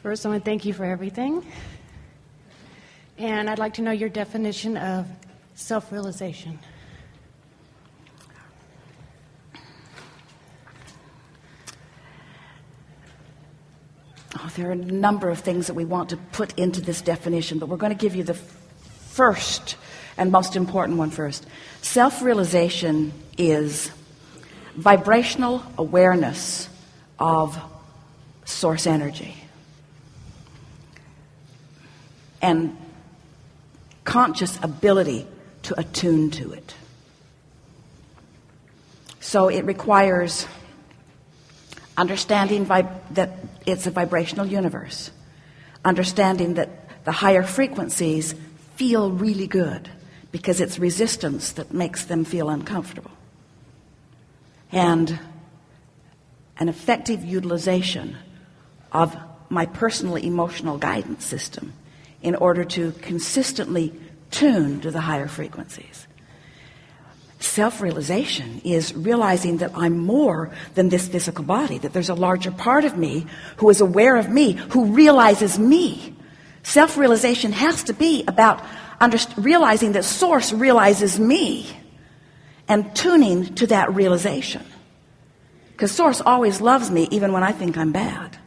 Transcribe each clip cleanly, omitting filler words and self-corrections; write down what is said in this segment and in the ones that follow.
First, I want to thank you for everything. And I'd like to know your definition of self-realization. There are a number of things that we want to put into this definition, but we're going to give you the first and most important one first. Self-realization is vibrational awareness of source energy and conscious ability to attune to it. So it requires understanding that it's a vibrational universe, understanding that the higher frequencies feel really good because it's resistance that makes them feel uncomfortable, and an effective utilization of my personal emotional guidance system in order to consistently tune to the higher frequencies. Self-realization is realizing that I'm more than this physical body, that there's a larger part of me who is aware of me, who realizes me. Self-realization has to be about realizing that Source realizes me and tuning to that realization. Because Source always loves me even when I think I'm bad.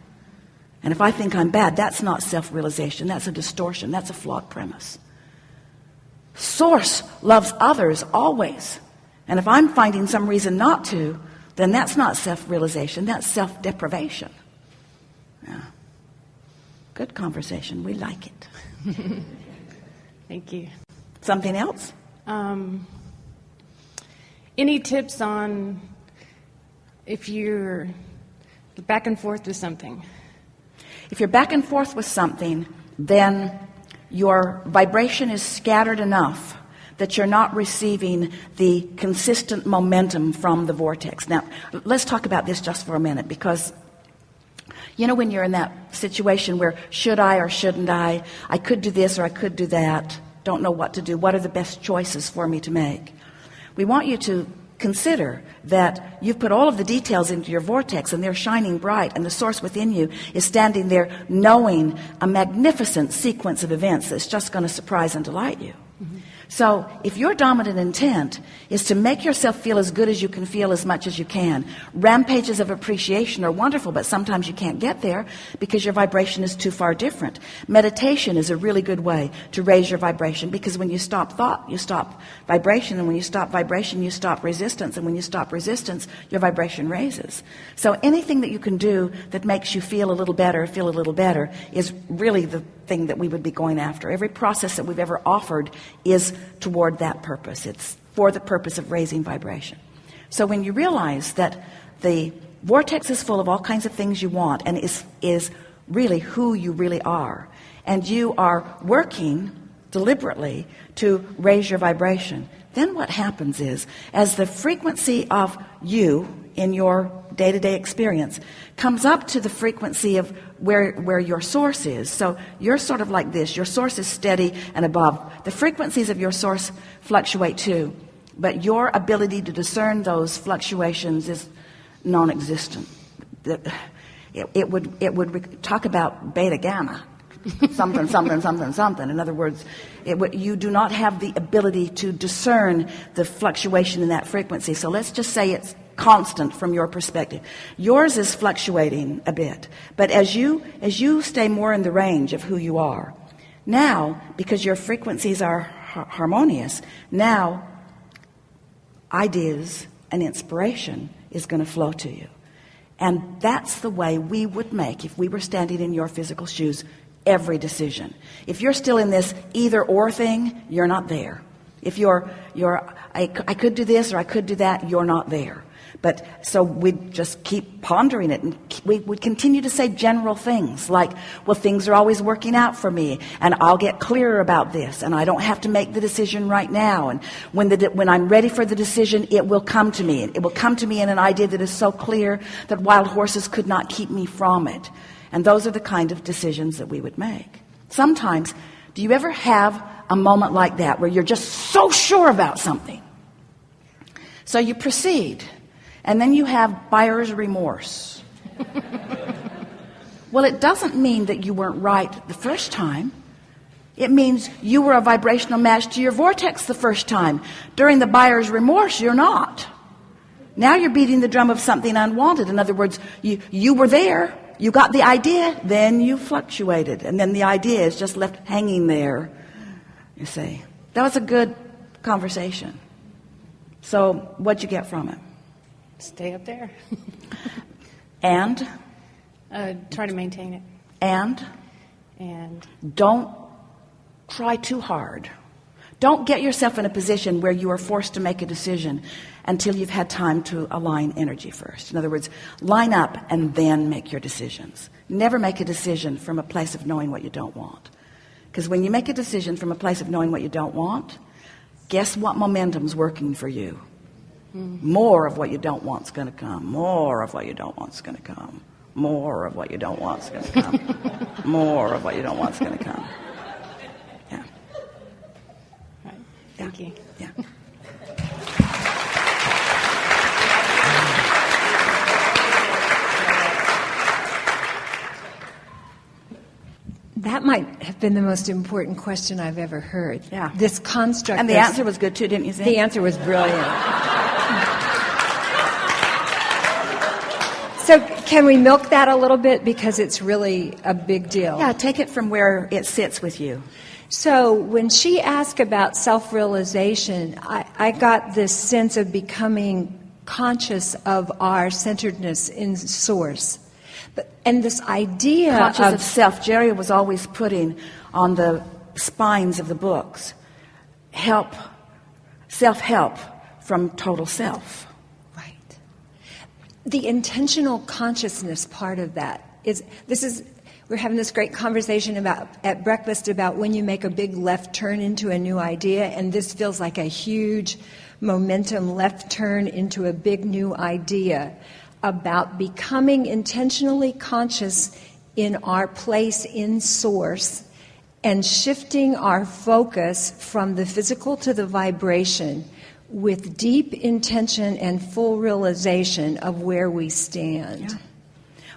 And if I think I'm bad, that's not self-realization. That's a distortion. That's a flawed premise. Source loves others always. And if I'm finding some reason not to, then that's not self-realization. That's self-deprivation. Yeah. Good conversation. We like it. Thank you. Something else? Any tips on if you're back and forth with something? If you're back and forth with something, then your vibration is scattered enough that you're not receiving the consistent momentum from the vortex. Now, let's talk about this just for a minute, because you know when you're in that situation where should I or shouldn't I could do this or I could do that, don't know what to do, what are the best choices for me to make? We want you to consider that you've put all of the details into your vortex and they're shining bright, and the Source within you is standing there knowing a magnificent sequence of events that's just going to surprise and delight you. Mm-hmm. So if your dominant intent is to make yourself feel as good as you can feel as much as you can, rampages of appreciation are wonderful, but sometimes you can't get there because your vibration is too far different. Meditation is a really good way to raise your vibration, because when you stop thought, you stop vibration, and when you stop vibration, you stop resistance, and when you stop resistance, your vibration raises. So anything that you can do that makes you feel a little better is really the thing that we would be going after. Every process that we've ever offered is toward that purpose. It's for the purpose of raising vibration. So when you realize that the vortex is full of all kinds of things you want and is really who you really are, and you are working deliberately to raise your vibration, then what happens is, as the frequency of you in your day-to-day experience comes up to the frequency of where your Source is. So you're sort of like this. Your Source is steady and above. The frequencies of your Source fluctuate too, but your ability to discern those fluctuations is non-existent. It would talk about beta gamma, something. In other words, you do not have the ability to discern the fluctuation in that frequency. So let's just say it's constant from your perspective. Yours is fluctuating a bit, but as you stay more in the range of who you are now, because your frequencies are harmonious, now ideas and inspiration is going to flow to you. And that's the way we would make, if we were standing in your physical shoes, every decision. If you're still in this either or thing, you're not there. If I could do this or I could do that, you're not there. But so we'd just keep pondering it, and we would continue to say general things like, well, things are always working out for me, and I'll get clearer about this, and I don't have to make the decision right now, and when I'm ready for the decision, it will come to me. It will come to me in an idea that is so clear that wild horses could not keep me from it. And those are the kind of decisions that we would make. Sometimes, do you ever have a moment like that where you're just so sure about something? So you proceed, and then you have buyer's remorse. Well, it doesn't mean that you weren't right the first time. It means you were a vibrational match to your vortex the first time. During the buyer's remorse, you're not. Now you're beating the drum of something unwanted. In other words, you were there, you got the idea, then you fluctuated, and then the idea is just left hanging there, you see. That was a good conversation. So what'd you get from it? Stay up there. And? Try to maintain it. And? And Don't try too hard. Don't get yourself in a position where you are forced to make a decision until you've had time to align energy first. In other words, line up and then make your decisions. Never make a decision from a place of knowing what you don't want. Because when you make a decision from a place of knowing what you don't want, guess what momentum's working for you? More of what you don't want's going to come. More of what you don't want's going to come. More of what you don't want's going to come. More of what you don't want's going to come. Yeah. right. Thank you. Yeah. That might have been the most important question I've ever heard. Yeah. This construct. And the answer was good too, didn't you think? The answer was brilliant. So can we milk that a little bit, because it's really a big deal? Yeah, take it from where it sits with you. So when she asked about self-realization, I got this sense of becoming conscious of our centeredness in Source. And this idea Conscious of self. Jerry was always putting on the spines of the books, self-help from total self. Right. The intentional consciousness part of that we're having this great conversation at breakfast about when you make a big left turn into a new idea, and this feels like a huge momentum left turn into a big new idea, about becoming intentionally conscious in our place in Source and shifting our focus from the physical to the vibration with deep intention and full realization of where we stand. Yeah.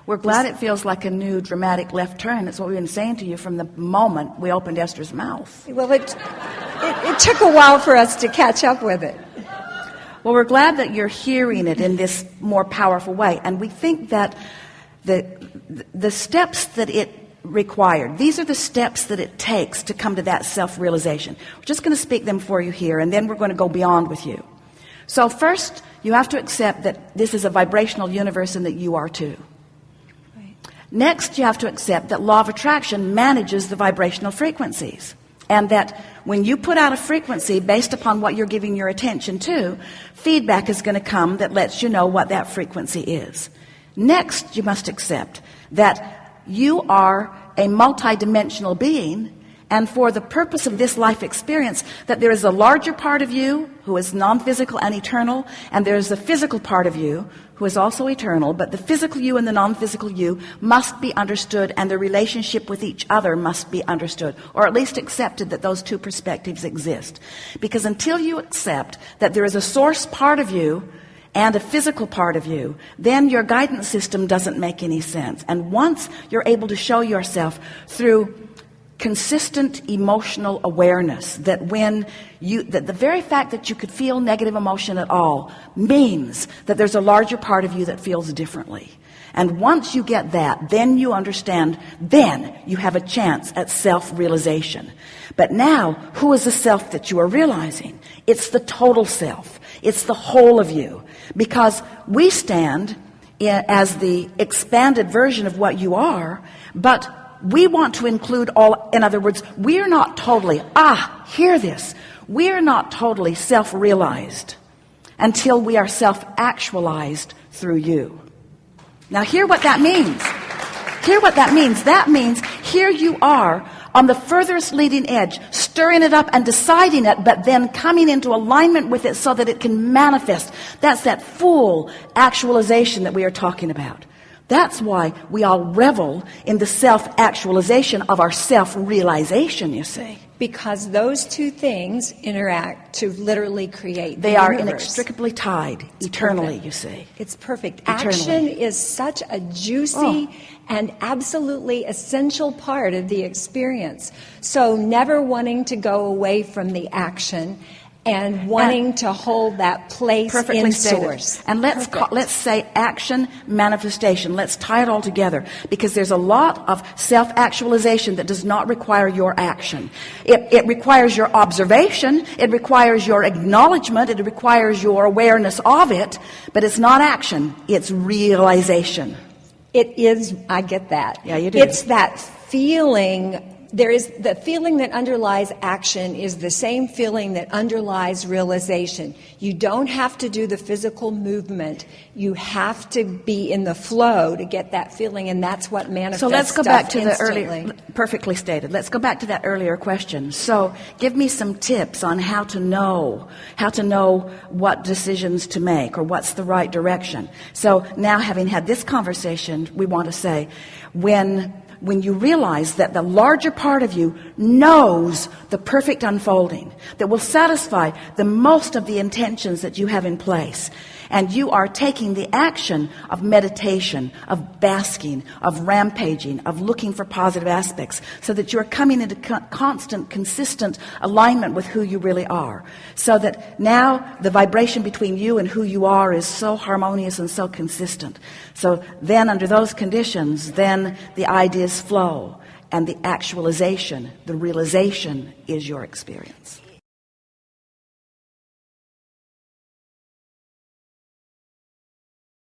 We're glad it feels like a new dramatic left turn. That's what we've been saying to you from the moment we opened Esther's mouth. Well, it took a while for us to catch up with it. Well, we're glad that you're hearing it in this more powerful way. And we think that the steps that it required, these are the steps that it takes to come to that self-realization. We're just going to speak them for you here, and then we're going to go beyond with you. So first, you have to accept that this is a vibrational universe and that you are too. Right. Next, you have to accept that law of attraction manages the vibrational frequencies. And that when you put out a frequency based upon what you're giving your attention to, feedback is going to come that lets you know what that frequency is. Next, you must accept that you are a multidimensional being, and for the purpose of this life experience, that there is a larger part of you who is non-physical and eternal, and there is a physical part of you who is also eternal, but the physical you and the non-physical you must be understood, and the relationship with each other must be understood, or at least accepted that those two perspectives exist. Because until you accept that there is a source part of you and a physical part of you, then your guidance system doesn't make any sense. And once you're able to show yourself through consistent emotional awareness that the very fact that you could feel negative emotion at all means that there's a larger part of you that feels differently. And once you get that, then you understand, then you have a chance at self-realization. But now, who is the self that you are realizing? It's the total self. It's the whole of you. Because we stand as the expanded version of what you are, but we want to include all. In other words, we're not totally, hear this, we're not totally self-realized until we are self-actualized through you. Now hear what that means. Hear what that means. That means here you are on the furthest leading edge, stirring it up and deciding it, but then coming into alignment with it so that it can manifest. That's that full actualization that we are talking about. That's why we all revel in the self-actualization of our self-realization, you see. Because those two things interact to literally create They the are universe. inextricably tied, eternally, perfect. you see. It's perfect. Eternally. Action is such a juicy and absolutely essential part of the experience. So never wanting to go away from the action and wanting to hold that place Perfectly in stated. source. And let's say action, manifestation. Let's tie it all together, because there's a lot of self-actualization that does not require your action. It requires your observation, it requires your acknowledgement, it requires your awareness of it, but it's not action, it's realization. It is, I get that. Yeah, you do. It's that feeling. There is the feeling that underlies action is the same feeling that underlies realization. You don't have to do the physical movement. You have to be in the flow to get that feeling, and that's what manifests. So let's go back to instantly. the earlier, perfectly stated. Let's go back to that earlier question. So give me some tips on how to know what decisions to make or what's the right direction. So now, having had this conversation, we want to say, when you realize that the larger part of you knows the perfect unfolding that will satisfy the most of the intentions that you have in place, and you are taking the action of meditation, of basking, of rampaging, of looking for positive aspects, so that you are coming into constant, consistent alignment with who you really are, so that now the vibration between you and who you are is so harmonious and so consistent. So then, under those conditions, then the ideas flow, and the actualization, the realization is your experience.